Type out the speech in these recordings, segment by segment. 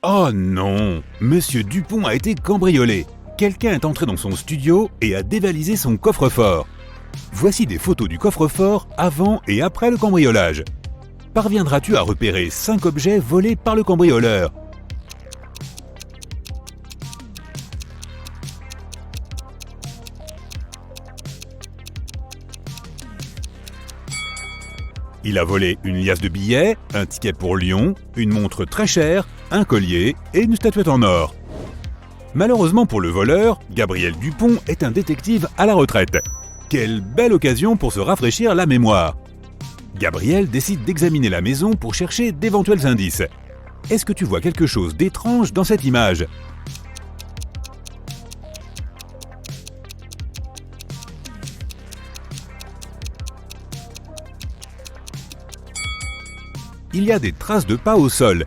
Oh non! Monsieur Dupont a été cambriolé. Quelqu'un est entré dans son studio et a dévalisé son coffre-fort. Voici des photos du coffre-fort avant et après le cambriolage. Parviendras-tu à repérer 5 objets volés par le cambrioleur? Il a volé une liasse de billets, un ticket pour Lyon, une montre très chère, un collier et une statuette en or. Malheureusement pour le voleur, Gabriel Dupont est un détective à la retraite. Quelle belle occasion pour se rafraîchir la mémoire! Gabriel décide d'examiner la maison pour chercher d'éventuels indices. Est-ce que tu vois quelque chose d'étrange dans cette image? Il y a des traces de pas au sol.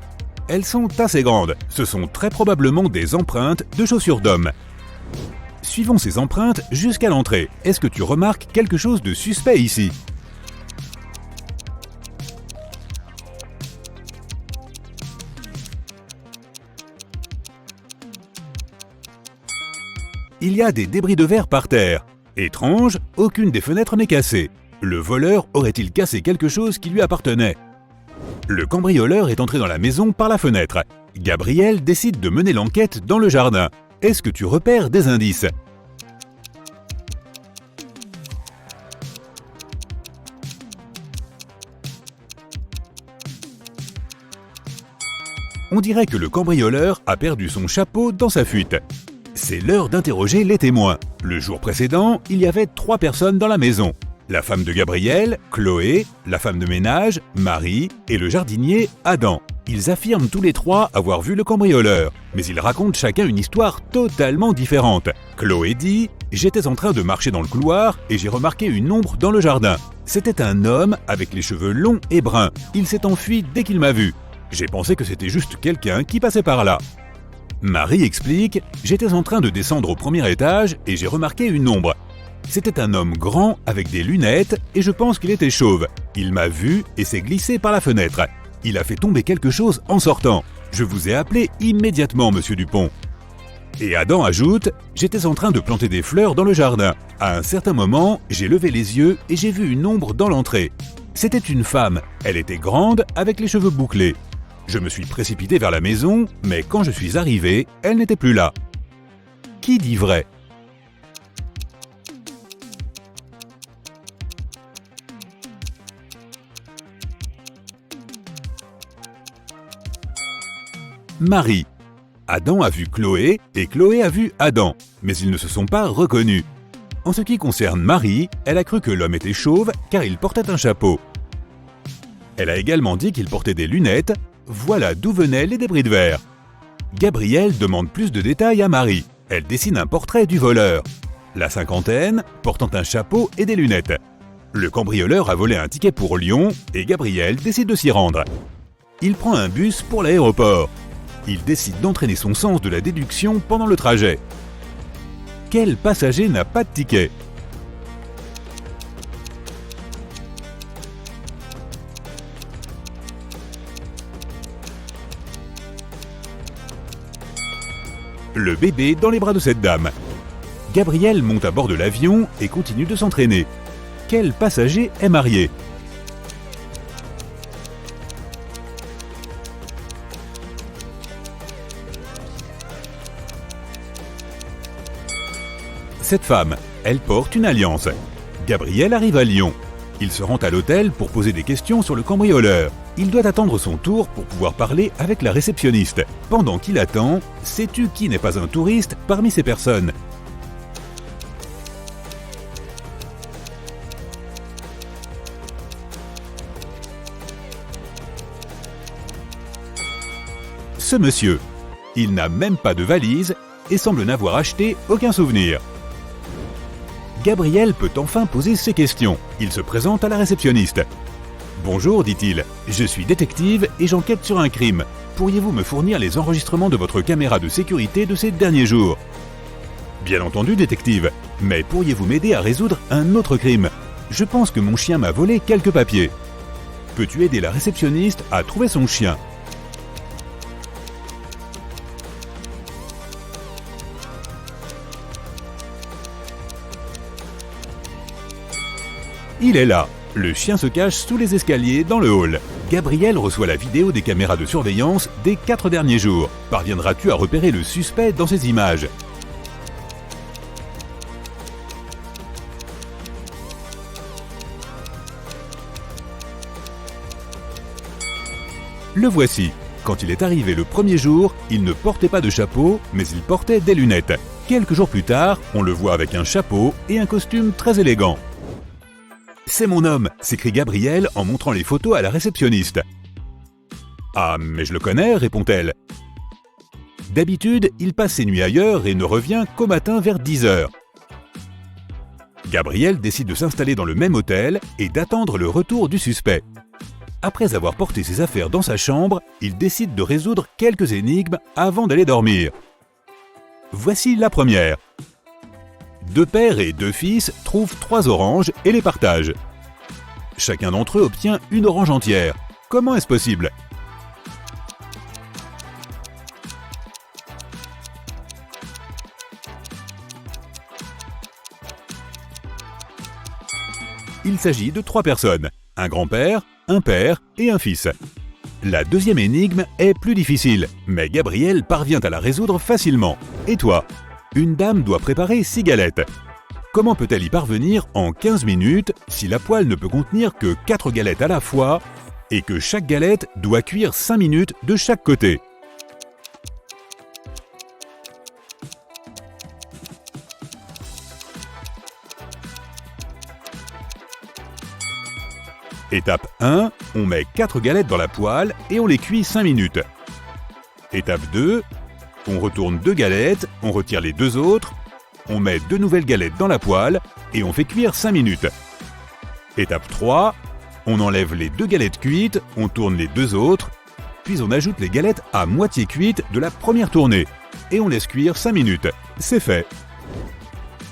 Elles sont assez grandes. Ce sont très probablement des empreintes de chaussures d'homme. Suivons ces empreintes jusqu'à l'entrée. Est-ce que tu remarques quelque chose de suspect ici? Il y a des débris de verre par terre. Étrange, aucune des fenêtres n'est cassée. Le voleur aurait-il cassé quelque chose qui lui appartenait? Le cambrioleur est entré dans la maison par la fenêtre. Gabriel décide de mener l'enquête dans le jardin. Est-ce que tu repères des indices? On dirait que le cambrioleur a perdu son chapeau dans sa fuite. C'est l'heure d'interroger les témoins. Le jour précédent, il y avait 3 personnes dans la maison. La femme de Gabriel, Chloé, la femme de ménage, Marie, et le jardinier, Adam. Ils affirment tous les 3 avoir vu le cambrioleur, mais ils racontent chacun une histoire totalement différente. Chloé dit « J'étais en train de marcher dans le couloir et j'ai remarqué une ombre dans le jardin. C'était un homme avec les cheveux longs et bruns. Il s'est enfui dès qu'il m'a vu. J'ai pensé que c'était juste quelqu'un qui passait par là. » Marie explique « J'étais en train de descendre au premier étage et j'ai remarqué une ombre. C'était un homme grand avec des lunettes et je pense qu'il était chauve. Il m'a vu et s'est glissé par la fenêtre. Il a fait tomber quelque chose en sortant. Je vous ai appelé immédiatement, monsieur Dupont. » Et Adam ajoute « J'étais en train de planter des fleurs dans le jardin. À un certain moment, j'ai levé les yeux et j'ai vu une ombre dans l'entrée. C'était une femme. Elle était grande avec les cheveux bouclés. Je me suis précipité vers la maison, mais quand je suis arrivé, elle n'était plus là. » Qui dit vrai? Marie. Adam a vu Chloé et Chloé a vu Adam, mais ils ne se sont pas reconnus. En ce qui concerne Marie, elle a cru que l'homme était chauve car il portait un chapeau. Elle a également dit qu'il portait des lunettes. Voilà d'où venaient les débris de verre. Gabriel demande plus de détails à Marie. Elle dessine un portrait du voleur. La cinquantaine, portant un chapeau et des lunettes. Le cambrioleur a volé un ticket pour Lyon et Gabriel décide de s'y rendre. Il prend un bus pour l'aéroport. Il décide d'entraîner son sens de la déduction pendant le trajet. Quel passager n'a pas de ticket? Le bébé dans les bras de cette dame. Gabriel monte à bord de l'avion et continue de s'entraîner. Quel passager est marié? Cette femme, elle porte une alliance. Gabriel arrive à Lyon. Il se rend à l'hôtel pour poser des questions sur le cambrioleur. Il doit attendre son tour pour pouvoir parler avec la réceptionniste. Pendant qu'il attend, sais-tu qui n'est pas un touriste parmi ces personnes? Ce monsieur. Il n'a même pas de valise et semble n'avoir acheté aucun souvenir. Gabriel peut enfin poser ses questions. Il se présente à la réceptionniste. « Bonjour, dit-il, je suis détective et j'enquête sur un crime. Pourriez-vous me fournir les enregistrements de votre caméra de sécurité de ces derniers jours ?»« Bien entendu, détective, mais pourriez-vous m'aider à résoudre un autre crime? Je pense que mon chien m'a volé quelques papiers. Peux-tu aider la réceptionniste à trouver son chien ?» Il est là. Le chien se cache sous les escaliers dans le hall. Gabriel reçoit la vidéo des caméras de surveillance des 4 derniers jours. Parviendras-tu à repérer le suspect dans ces images? Le voici. Quand il est arrivé le premier jour, il ne portait pas de chapeau, mais il portait des lunettes. Quelques jours plus tard, on le voit avec un chapeau et un costume très élégant. « C'est mon homme !» s'écrie Gabriel en montrant les photos à la réceptionniste. « Ah, mais je le connais !» répond-elle. D'habitude, il passe ses nuits ailleurs et ne revient qu'au matin vers 10 h. Gabriel décide de s'installer dans le même hôtel et d'attendre le retour du suspect. Après avoir porté ses affaires dans sa chambre, il décide de résoudre quelques énigmes avant d'aller dormir. Voici la première. 2 pères et 2 fils trouvent 3 oranges et les partagent. Chacun d'entre eux obtient une orange entière. Comment est-ce possible? Il s'agit de 3 personnes, un grand-père, un père et un fils. La deuxième énigme est plus difficile, mais Gabriel parvient à la résoudre facilement. Et toi? Une dame doit préparer 6 galettes. Comment peut-elle y parvenir en 15 minutes si la poêle ne peut contenir que 4 galettes à la fois et que chaque galette doit cuire 5 minutes de chaque côté? Étape 1, on met 4 galettes dans la poêle et on les cuit 5 minutes. Étape 2, on retourne 2 galettes, on retire les 2 autres, on met 2 nouvelles galettes dans la poêle et on fait cuire 5 minutes. Étape 3, on enlève les 2 galettes cuites, on tourne les 2 autres, puis on ajoute les galettes à moitié cuites de la première tournée et on laisse cuire 5 minutes. C'est fait.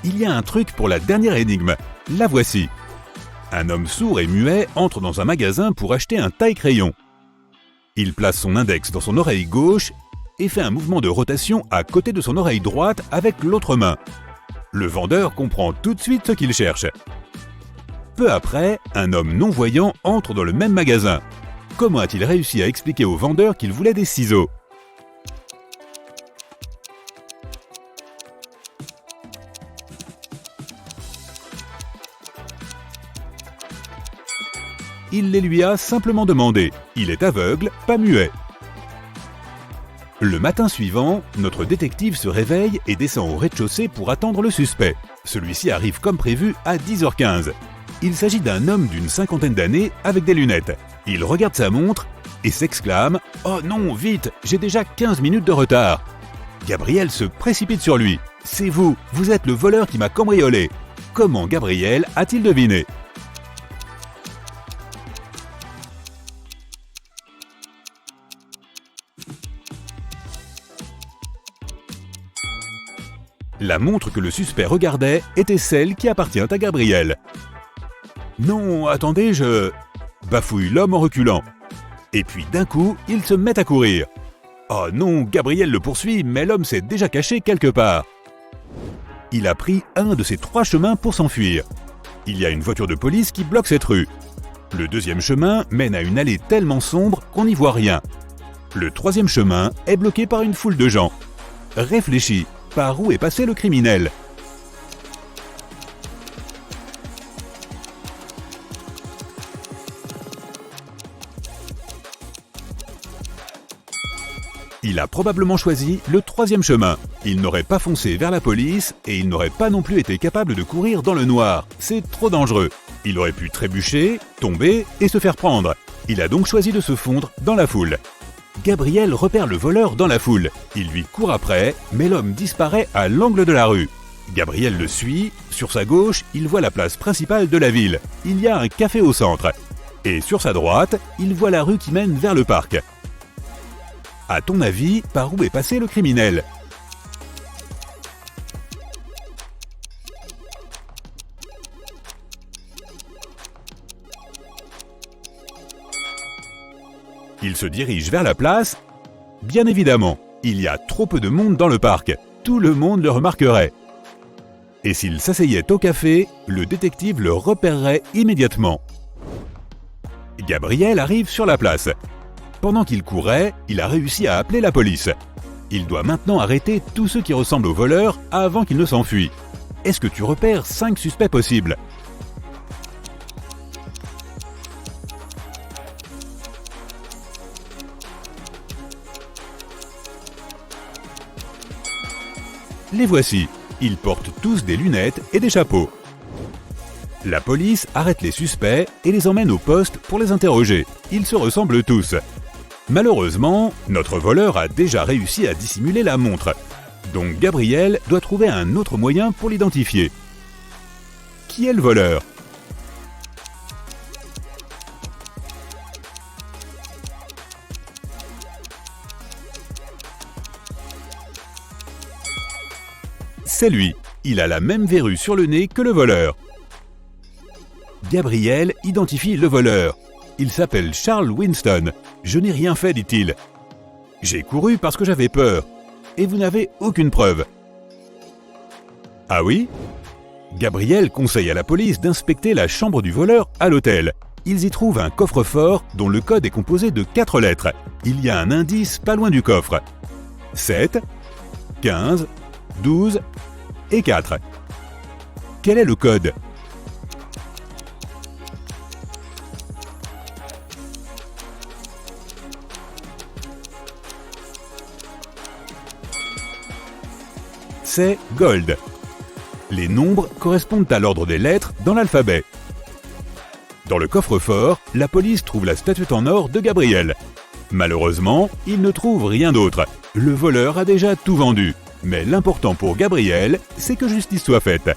Il y a un truc pour la dernière énigme, la voici. Un homme sourd et muet entre dans un magasin pour acheter un taille-crayon. Il place son index dans son oreille gauche et fait un mouvement de rotation à côté de son oreille droite avec l'autre main. Le vendeur comprend tout de suite ce qu'il cherche. Peu après, un homme non-voyant entre dans le même magasin. Comment a-t-il réussi à expliquer au vendeur qu'il voulait des ciseaux? Il les lui a simplement demandé. Il est aveugle, pas muet. Le matin suivant, notre détective se réveille et descend au rez-de-chaussée pour attendre le suspect. Celui-ci arrive comme prévu à 10h15. Il s'agit d'un homme d'une 50aine d'années avec des lunettes. Il regarde sa montre et s'exclame « Oh non, vite, j'ai déjà 15 minutes de retard !» Gabriel se précipite sur lui. « C'est vous, vous êtes le voleur qui m'a cambriolé !» Comment Gabriel a-t-il deviné? La montre que le suspect regardait était celle qui appartient à Gabriel. « Non, attendez, je... » bafouille l'homme en reculant. Et puis d'un coup, il se met à courir. Oh non, Gabriel le poursuit, mais l'homme s'est déjà caché quelque part. Il a pris un de ces 3 chemins pour s'enfuir. Il y a une voiture de police qui bloque cette rue. Le deuxième chemin mène à une allée tellement sombre qu'on n'y voit rien. Le troisième chemin est bloqué par une foule de gens. Réfléchis. Par où est passé le criminel? Il a probablement choisi le 3e chemin. Il n'aurait pas foncé vers la police et il n'aurait pas non plus été capable de courir dans le noir. C'est trop dangereux. Il aurait pu trébucher, tomber et se faire prendre. Il a donc choisi de se fondre dans la foule. Gabriel repère le voleur dans la foule. Il lui court après, mais l'homme disparaît à l'angle de la rue. Gabriel le suit. Sur sa gauche, il voit la place principale de la ville. Il y a un café au centre. Et sur sa droite, il voit la rue qui mène vers le parc. À ton avis, par où est passé le criminel? Il se dirige vers la place. Bien évidemment, il y a trop peu de monde dans le parc. Tout le monde le remarquerait. Et s'il s'asseyait au café, le détective le repérerait immédiatement. Gabriel arrive sur la place. Pendant qu'il courait, il a réussi à appeler la police. Il doit maintenant arrêter tous ceux qui ressemblent au voleur avant qu'il ne s'enfuit. Est-ce que tu repères 5 suspects possibles? Les voici. Ils portent tous des lunettes et des chapeaux. La police arrête les suspects et les emmène au poste pour les interroger. Ils se ressemblent tous. Malheureusement, notre voleur a déjà réussi à dissimuler la montre. Donc Gabriel doit trouver un autre moyen pour l'identifier. Qui est le voleur? C'est lui. Il a la même verrue sur le nez que le voleur. Gabriel identifie le voleur. Il s'appelle Charles Winston. Je n'ai rien fait, dit-il. J'ai couru parce que j'avais peur. Et vous n'avez aucune preuve. Ah oui? Gabriel conseille à la police d'inspecter la chambre du voleur à l'hôtel. Ils y trouvent un coffre-fort dont le code est composé de 4 lettres. Il y a un indice pas loin du coffre. 7, 15, 12 et 4. Quel est le code? C'est Gold. Les nombres correspondent à l'ordre des lettres dans l'alphabet. Dans le coffre-fort, la police trouve la statuette en or de Gabriel. Malheureusement, ils ne trouvent rien d'autre. Le voleur a déjà tout vendu. Mais l'important pour Gabriel, c'est que justice soit faite.